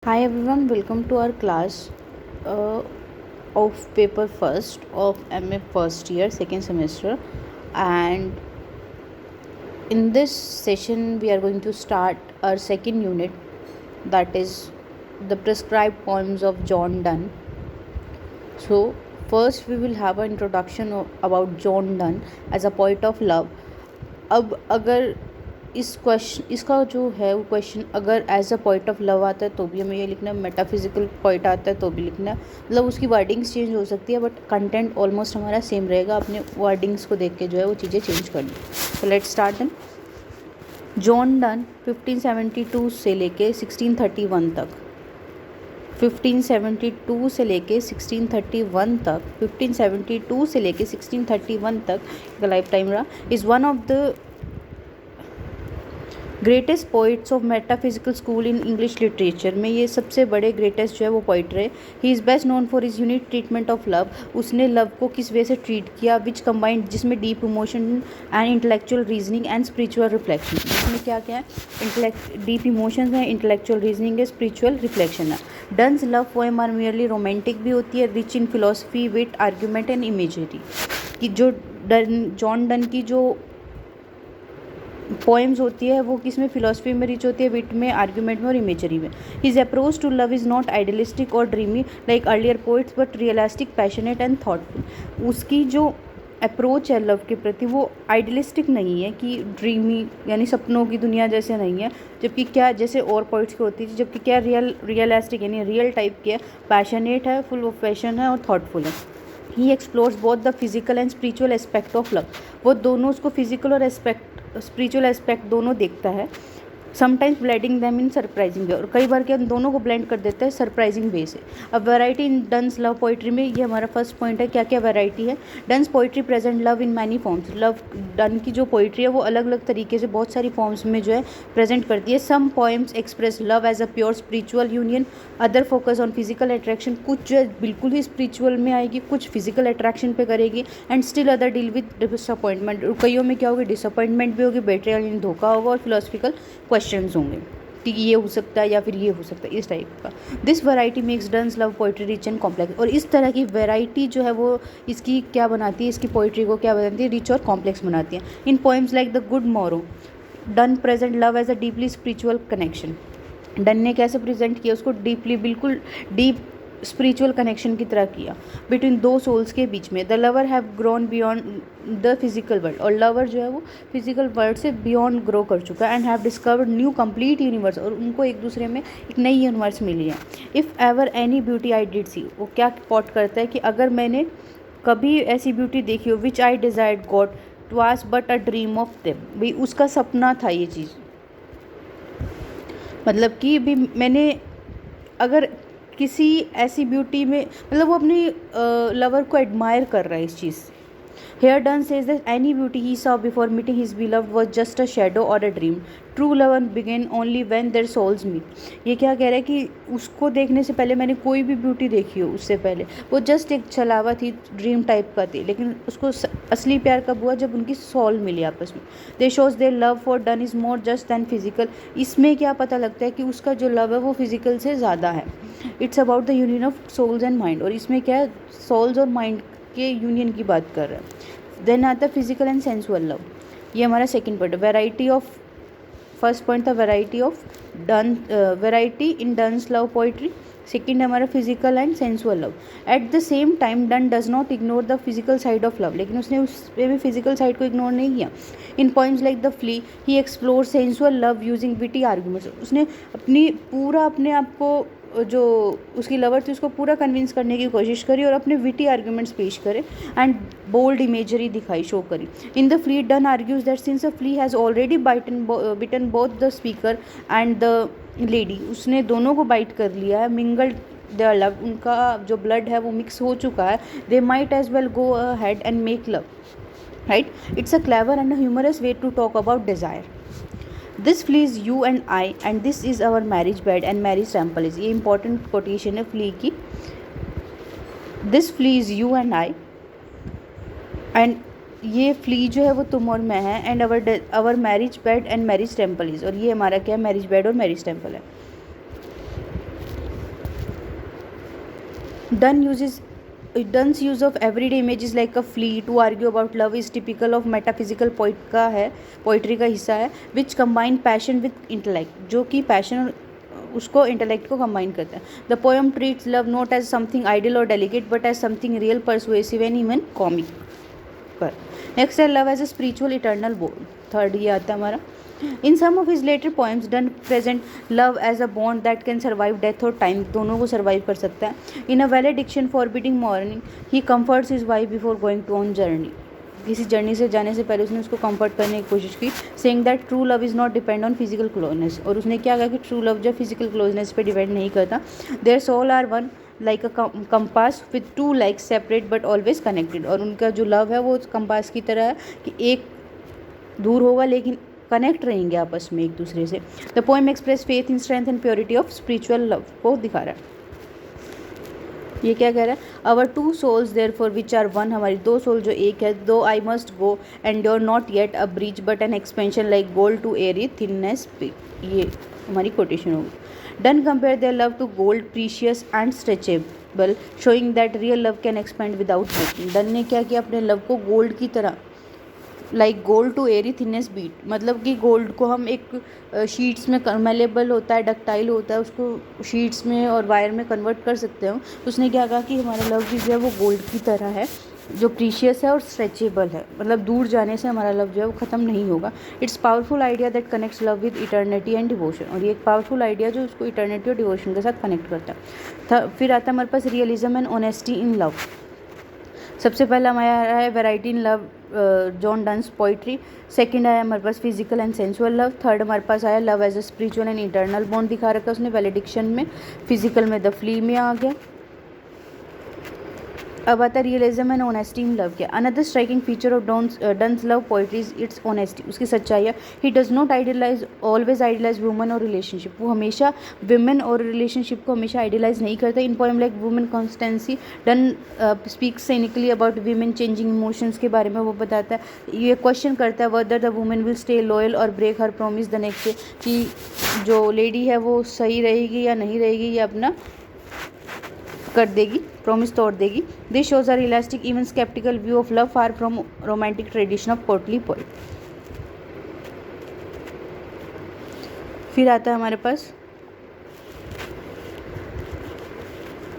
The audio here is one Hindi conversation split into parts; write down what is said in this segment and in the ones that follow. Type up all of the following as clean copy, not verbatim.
Hi everyone, welcome to our class uh, of paper first of MA first year, second semester. And in this session, we are going to start our second unit, that is the prescribed poems of John Donne. So, first we will have an introduction about John Donne as a poet of love. अब अगर इस क्वेश्चन इसका जो है वो क्वेश्चन अगर as a point of love आता है तो भी हमें ये लिखना है, मेटाफिजिकल पॉइंट आता है तो भी लिखना है, मतलब उसकी वर्डिंग्स चेंज हो सकती है बट कंटेंट ऑलमोस्ट हमारा सेम रहेगा। अपने वर्डिंग्स को देख के जो है वो चीज़ें चेंज करनी। तो let's start then. John Donne 1572 से लेके 1631 तक, 1572 से लेके 1631 तक, 1572 से लेके 1631 तक का लाइफ टाइम रहा। Is one of the greatest poets of metaphysical school in English literature में ये सबसे बड़े ग्रेटेस्ट जो है वो पोइट रहे। He is best known for his unique treatment of love. उसने लव को किस वे से ट्रीट किया, विच कंबाइंड, जिसमें deep emotion and intellectual reasoning and spiritual reflection. इसमें क्या क्या है, डीप इमोशंस है, इंटेलेक्चुअल रीजनिंग है, स्पिरिचुअल रिफ्लेक्शन है। Donne's love poem are merely romantic भी होती है, rich in philosophy, wit, argument and imagery. कि जो जॉन डन की जो पोएम्स होती है वो किस में, फिलोसफी में रिच होती है, विट में, आर्ग्यूमेंट में और इमेजरी में। His approach to love is not idealistic और dreamy like earlier poets but realistic, passionate and thoughtful. उसकी जो अप्रोच है लव के प्रति वो आइडियलिस्टिक नहीं है कि ड्रीमी यानी सपनों की दुनिया जैसे नहीं है, जबकि क्या जैसे और पोइट्स की होती है, जबकि क्या रियलिस्टिक यानी रियल टाइप की है, पैशनेट है, फुल ऑफ पैशन है और थॉटफुल है। He explores both the physical and spiritual aspect of love. वो दोनों, उसको फिजिकल और स्पिरिचुअल एस्पेक्ट दोनों देखता है। Sometimes blending them in surprising way, और कई बार क्या दोनों को ब्लेंड कर देता है सरप्राइजिंग वे से। अब variety in Donne's love poetry में, ये हमारा फर्स्ट पॉइंट है, क्या क्या वैरायटी है। Donne's poetry present love in many forms. Love Donne की जो पोइट्री है वो अलग अलग तरीके से बहुत सारी फॉर्म्स में जो है प्रेजेंट करती है। Some poems express love as a pure spiritual union, other focus on physical attraction. कुछ जो है बिल्कुल ही स्पिरिचुअल में आएगी, कुछ फिजिकल अट्रैक्शन पे करेगी। And still other deal with disappointment. कईयों में क्या होगी, डिसअपॉइंटमेंट भी होगी, बेट्रियल यानी धोखा होगा, और फिलोसफिकल क्वेश्चंस होंगे कि ये हो सकता है या फिर ये हो सकता है, इस टाइप का। This variety makes Donne's love poetry rich and complex. और इस तरह की वैरायटी जो है वो इसकी क्या बनाती है, इसकी पोइट्री को क्या बनाती है, रिच और कॉम्प्लेक्स बनाती है। In poems like the good morrow, Donne present love as a deeply spiritual connection. Donne ने कैसे प्रेजेंट किया उसको, डीपली, बिल्कुल डीप स्पिरिचुअल कनेक्शन की तरह किया बिटवीन दो सोल्स के बीच में। The lover have grown beyond the physical world, और लवर जो है वो फिजिकल वर्ल्ड से बियॉन्ड ग्रो कर चुका है। And have discovered new complete universe, और उनको एक दूसरे में एक नई यूनिवर्स मिली है। If ever any beauty I did see, वो क्या पॉट करता है कि अगर मैंने कभी ऐसी ब्यूटी देखी हो, which I desired got was but a dream of them, भाई उसका सपना था ये चीज़। मतलब कि भी मैंने अगर किसी ऐसी ब्यूटी में, मतलब वो अपनी लवर को एडमायर कर रहा है इस चीज़ से। Here Donne says that any beauty he saw before meeting his beloved was just a shadow और a dream. True love begin only when their souls meet. ये क्या कह रहा है कि उसको देखने से पहले मैंने कोई भी ब्यूटी देखी हो उससे पहले वो जस्ट एक छलावा थी, ड्रीम टाइप का थी, लेकिन उसको असली प्यार कब हुआ, जब उनकी सोल मिली आपस में। They shows their love for Donne is more just than physical. इसमें क्या पता लगता है कि उसका जो लव है वो फिजिकल से ज़्यादा है। It's about the union of souls and mind, और इसमें क्या है, सोल्स और माइंड के यूनियन की बात कर रहा है। देन आता है फिजिकल एंड सेंसुअल लव, ये हमारा सेकंड पॉइंट है। वैरायटी ऑफ, फर्स्ट पॉइंट था variety of Donne, variety in Donne's love poetry. Second है हमारा physical and sensual love. At the same time Donne does not ignore the physical side of love, लेकिन उसने उस पे भी फिजिकल साइड को इग्नोर नहीं किया। In points like the Flea he explore sensual love using witty arguments. उसने अपने आप को, जो उसकी लवर थी उसको पूरा कन्विंस करने की कोशिश करी और अपने विटी आर्ग्यूमेंट्स पेश करे एंड बोल्ड इमेजरी दिखाई, शो करी। In the flea Donne argues that since a flea has already bitten both the speaker and the lady, उसने दोनों को बाइट कर लिया है, मिंगल्ड देयर लव, उनका जो ब्लड है वो मिक्स हो चुका है। They might as well go ahead and make love, right. It's a clever and a humorous way to talk about desire. This flea is you and I and this is our marriage bed and marriage temple is, ये इंपॉर्टेंट कोटेशन है फ्ली की। This flea is you and I, and ये फ्ली जो है वो तुम और मैं है, and our marriage bed and marriage temple is, और ये हमारा क्या है, मैरिज बेड और मैरिज टेम्पल है। Dunn's use of everyday images like a flea to argue about love is typical of metaphysical poet का है, पोइट्री का हिस्सा है, which combine passion with intellect, जो कि पैशन उसको इंटेलेक्ट को कंबाइन करता है. The poem treats love not as something ideal और delicate but as something real, persuasive and even comic. पर नेक्स्ट है love as a spiritual eternal bond. Third ये आता है हमारा. In some of his later poems Donne present love as a bond that can survive death और टाइम, दोनों को सर्वाइव कर सकता है. In a valediction forbidding morning he comforts his wife before going to on journey. किसी जर्नी से जाने से पहले उसने उसको कंफर्ट करने की कोशिश की, saying that true love is not depend on physical closeness. और उसने क्या कहा कि ट्रू लव जो फिजिकल क्लोजनेस पे डिपेंड नहीं करता. Their soul are one like a compass with two likes separate but always connected. और उनका जो लव है वो कंपास की तरह है कि एक दूर होगा लेकिन कनेक्ट रहेंगे आपस में एक दूसरे से. The poem express faith in strength and purity of spiritual love को दिखा रहा है. ये क्या कह रहा है. Our two souls therefore which are one, हमारी दो सोल जो एक है. Though I must go endure not yet a breach but an expansion like gold to airy thinness. ये हमारी कोटेशन होगी. Donne compare their love to gold precious and stretchable, showing that real love can expand without breaking. Donne ने क्या किया, अपने लव को गोल्ड की तरह like gold to airy thinness beat, मतलब कि गोल्ड को हम एक शीट्स में मेलेबल होता है, डक्टाइल होता है, उसको शीट्स में और वायर में कन्वर्ट कर सकते हो. उसने क्या कहा कि हमारा लव भी जो है वो गोल्ड की तरह है, जो प्रीशियस है और स्ट्रेचेबल है, मतलब दूर जाने से हमारा लव जो है वो ख़त्म नहीं होगा. It's powerful idea that connects love with eternity and devotion. और ये एक पावरफुल आइडिया जो उसको इटर्निटी और डिवोशन के साथ कनेक्ट करता है. फिर आता है हमारे पास realism and honesty in love. सबसे पहला हमारा है variety in love, John Donne's poetry. Second आया हमारे पास physical and sensual love. Third हमारे पास आया love as a spiritual and internal bond दिखा रखा है उसने वैलिडिक्शन में. फिजिकल में द फ्ली में आ गया. अब आता है realism and honesty in love. क्या another striking feature of Donne's love poetry is its honesty, उसकी सच्चाई है. He does not idealise always idealise woman और रिलेशनशिप. वो हमेशा वुमेन और रिलेशनशिप को हमेशा आइडियलाइज नहीं करता. In poem like women constancy Donne speaks cynically about women changing emotions के बारे में वो बताता है. ये क्वेश्चन करता है whether the women will stay loyal और break her promise the next day, कि जो लेडी है वो सही रहेगी या नहीं रहेगी, या अपना कर देगी, प्रॉमिस तोड़ देगी. This shows are realistic even sceptical view of love far from romantic tradition of courtly poet. फिर आता है हमारे पास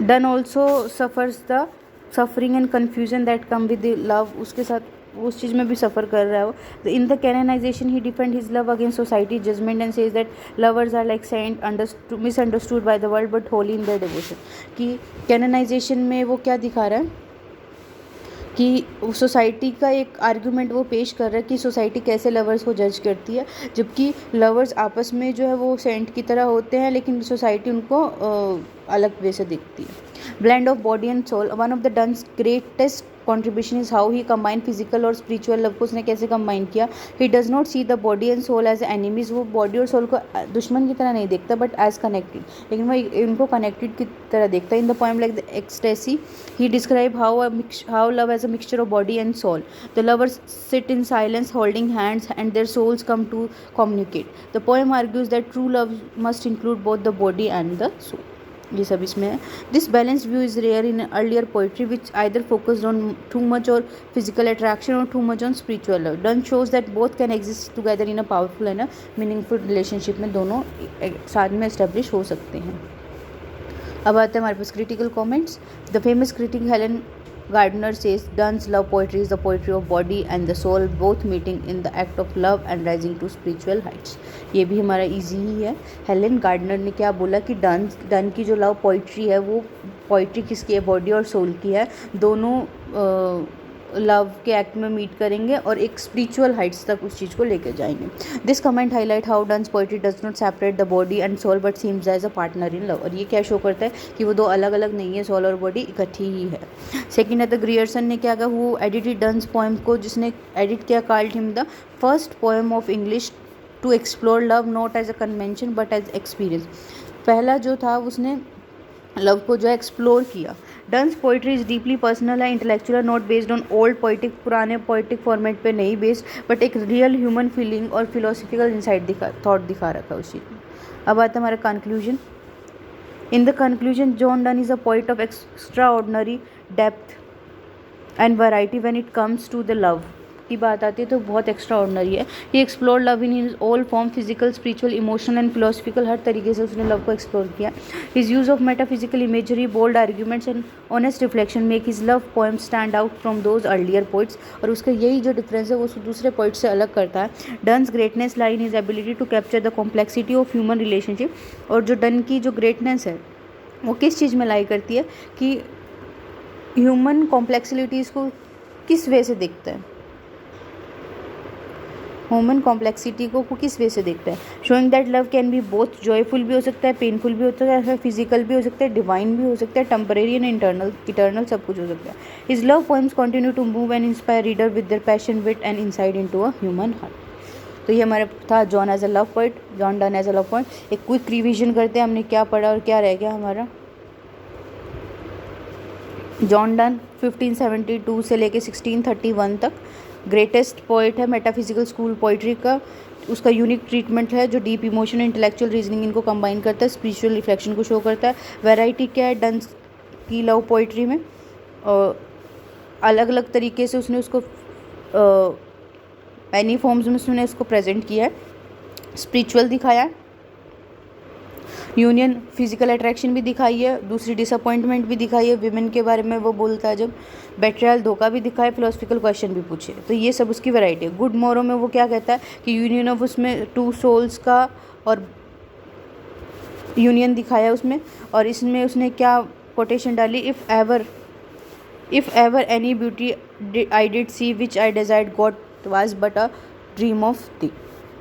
Donne also suffers the suffering and confusion that come with love. उसके साथ उस चीज़ में भी सफ़र कर रहा है वो. In the canonization he defend his love against society judgement and says that lovers are like saint misunderstood by the world but holy in their devotion. कि कैननाइजेशन में वो क्या दिखा रहा है कि सोसाइटी का एक आर्गूमेंट वो पेश कर रहा है कि सोसाइटी कैसे लवर्स को जज करती है, जबकि लवर्स आपस में जो है वो सेंट की तरह होते हैं, लेकिन सोसाइटी उनको अलग वे से दिखती है. Blend of body and soul. One of the Donne's greatest contribution is how he combine physical और स्पिरिचुअल लव को उसने कैसे कंबाइन किया. He does not see the body and soul as enemies. वो बॉडी और सोल को दुश्मन की तरह नहीं देखता बट एज कनेक्टेड, लेकिन वो इनको कनेक्टेड की तरह देखता है. In the poem like the ecstasy he describe how love as a mixture of body and soul. The lovers sit in silence holding hands and their souls come to communicate. The poem argues that true love must include both the body and the soul. ये सब इसमें है. This balance view is rare in earlier poetry which either focused on too much और फिजिकल अट्रैक्शन और too much on spiritual love. Done shows that both can exist together in a powerful and a meaningful relationship. में दोनों साथ में एस्टेब्लिश हो सकते हैं. अब आते हैं हमारे पास critical comments. The famous critic Helen Gardner says Donne's love poetry is the poetry of body and the soul both meeting in the act of love and rising to spiritual heights. ये भी हमारा इजी ही है. हेलन गार्डनर ने क्या बोला कि डन की जो लव पोइट्री है वो पोइट्री किसकी है, बॉडी और सोल की है. दोनों लव के एक्ट में मीट करेंगे और एक स्पिरिचुअल हाइट्स तक उस चीज़ को लेकर जाएंगे. This comment highlight how Donne's poetry does not separate the body and soul but seems as a partner in love. और ये क्या शो करता है कि वो दो अलग अलग नहीं है, सोल और बॉडी इकट्ठी ही है. सेकेंड है द ग्रियर्सन ने क्या कहा, हु एडिटेड डन्स पोएम को जिसने एडिट किया, called him the first poem of English to explore love not as a convention but as experience. पहला जो था उसने लव को जो है एक्सप्लोर किया. डन्स पोइट्री इज़ डीपली पर्सनल है, intellectual, not based on old poetic, पुराने पोइटिक फॉर्मेट पे नहीं बेस्ड, बट एक रियल ह्यूमन फीलिंग और फिलोसफिकल इंसाइट थॉट दिखा रखा है उस चीज़ में. अब आता है हमारा conclusion. In the conclusion, John Donne is a poet of extraordinary depth and variety when it comes to the love की बात आती है तो बहुत एक्स्ट्रा ऑर्डनरी है. He explore love in his all form, physical, spiritual, emotional and philosophical. हर तरीके से उसने लव को एक्सप्लोर किया. His use of metaphysical imagery, bold arguments and honest reflection make his love poem stand out from those earlier poets. और उसका यही जो डिफरेंस है वो दूसरे पोइट्स से अलग करता है. Donne's greatness lie in his ability to capture the complexity of human relationship. और जो डन की जो ग्रेटनेस है वो किस चीज़ में लाई करती है कि ह्यूमन कॉम्प्लेक्सिटीज़ को किस वे से देखता है, ह्यूमन कॉम्प्लेक्सिटी को किस वे से देखता है. Showing that love can be both joyful भी हो सकता है, पेनफुल भी हो सकता है, फिजिकल भी हो सकता है, डिवाइन भी हो सकता है, टेम्परेरी एंड इटर्नल सब कुछ हो सकता है. His love poems continue to move and inspire reader with their passion, wit and insight into a human heart. तो ये हमारा था John as a love poet, John Donne as a love poet. एक क्विक रिविजन करते हैं हमने क्या पढ़ा और क्या रह गया हमारा. जॉन डन 1572 से लेके 1631 तक ग्रेटेस्ट पोइट है मेटाफिजिकल स्कूल पोइट्री का. उसका यूनिक ट्रीटमेंट है जो डीप इमोशन, इंटेलेक्चुअल रीजनिंग इनको कंबाइन करता है, स्पिरिचुअल रिफ्लेक्शन को शो करता है. वैरायटी क्या है डन की लव पोइट्री में, अलग अलग तरीके से उसने उसको एनी फॉर्म्स में उसने उसको प्रेजेंट किया है. स्पिरिचुअल दिखाया है, यूनियन फिजिकल अट्रैक्शन भी दिखाई है, दूसरी डिसअपॉइंटमेंट भी दिखाई है, विमेन के बारे में वो बोलता है जब, बेट्रियल धोखा भी दिखाया, फिलोसफिकल क्वेश्चन भी पूछे. तो ये सब उसकी वैरायटी है. गुड मोरो में वो क्या कहता है कि यूनियन ऑफ उसमें टू सोल्स का और यूनियन दिखाया उसमें. और इसमें उसने क्या कोटेशन डाली, if ever any beauty I did see which I desired got was but a dream of thee.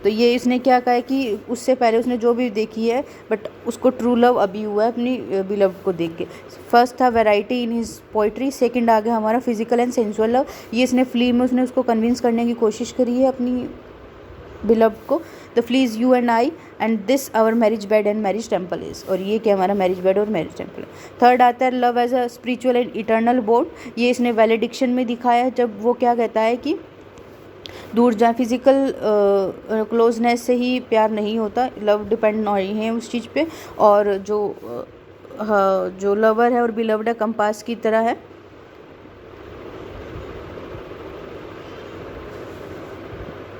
तो ये इसने क्या कहा है कि उससे पहले उसने जो भी देखी है बट उसको ट्रू लव अभी हुआ है अपनी बिलव्ड को देख के. फर्स्ट था variety in his poetry. Second आ गया हमारा फिजिकल एंड सेंसुअल लव. ये इसने फ्ली में उसने उसको कन्विंस करने की कोशिश करी है अपनी बिलव्ड को. The flea is you and I and this our marriage bed and marriage temple is. और ये क्या हमारा मैरिज बेड और मैरिज टेम्पल है. थर्ड आता है love as a spiritual and eternal bond. ये इसने वैलिडिक्शन में दिखाया है जब वो क्या कहता है कि दूर जाए, फिजिकल क्लोजनेस से ही प्यार नहीं होता, लव डिपेंड नहीं है उस चीज़ पे. और जो लवर है और बिलव्ड है कंपास की तरह है.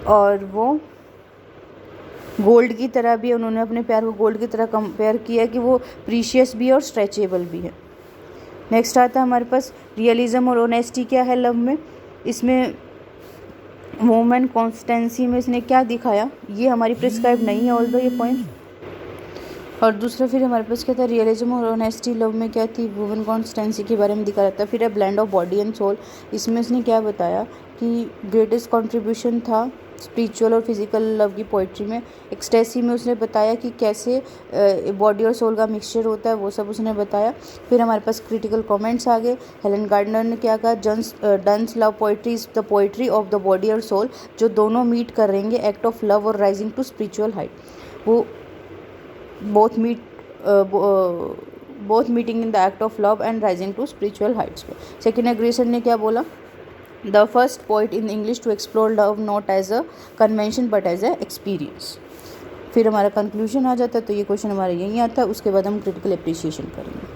और वो गोल्ड की तरह भी, उन्होंने अपने प्यार को गोल्ड की तरह कंपेयर किया कि वो प्रीशियस भी है और स्ट्रेचेबल भी है. नेक्स्ट आता है हमारे पास रियलिज्म और ऑनेस्टी क्या है लव में. इसमें वुमेन कॉन्स्टेंसी में इसने क्या दिखाया, ये हमारी प्रिस्क्राइब नहीं है ऑल्दो ये पॉइंट. और दूसरा फिर हमारे पास क्या था, रियलिज्म और ऑनेस्टी लव में क्या थी, वुमेन कॉन्स्टेंसी के बारे में दिखा रहता है. फिर है blend of body and soul. इसमें इसने क्या बताया कि ग्रेटेस्ट कंट्रीब्यूशन था स्पिरिचुअल और फिजिकल लव की पोइट्री में. एक्सटेसी में उसने बताया कि कैसे बॉडी और सोल का मिक्सचर होता है, वो सब उसने बताया. फिर हमारे पास क्रिटिकल कमेंट्स आ गए. हेलन गार्डनर ने क्या कहा, Donne's love poetry is the poetry of the body और सोल, जो दोनों मीट करेंगे एक्ट ऑफ लव और राइजिंग टू स्पिरिचुअल हाइट. वो both meeting in the act of love and rising to spiritual heights पे. सेकेंड एग्रेसन ने क्या बोला, the first poet in English to explore love not as a convention but as a experience. फिर हमारा कंक्लूजन आ जाता है. तो ये क्वेश्चन हमारा यहीं आता है. उसके बाद हम क्रिटिकल एप्रिसिएशन करेंगे.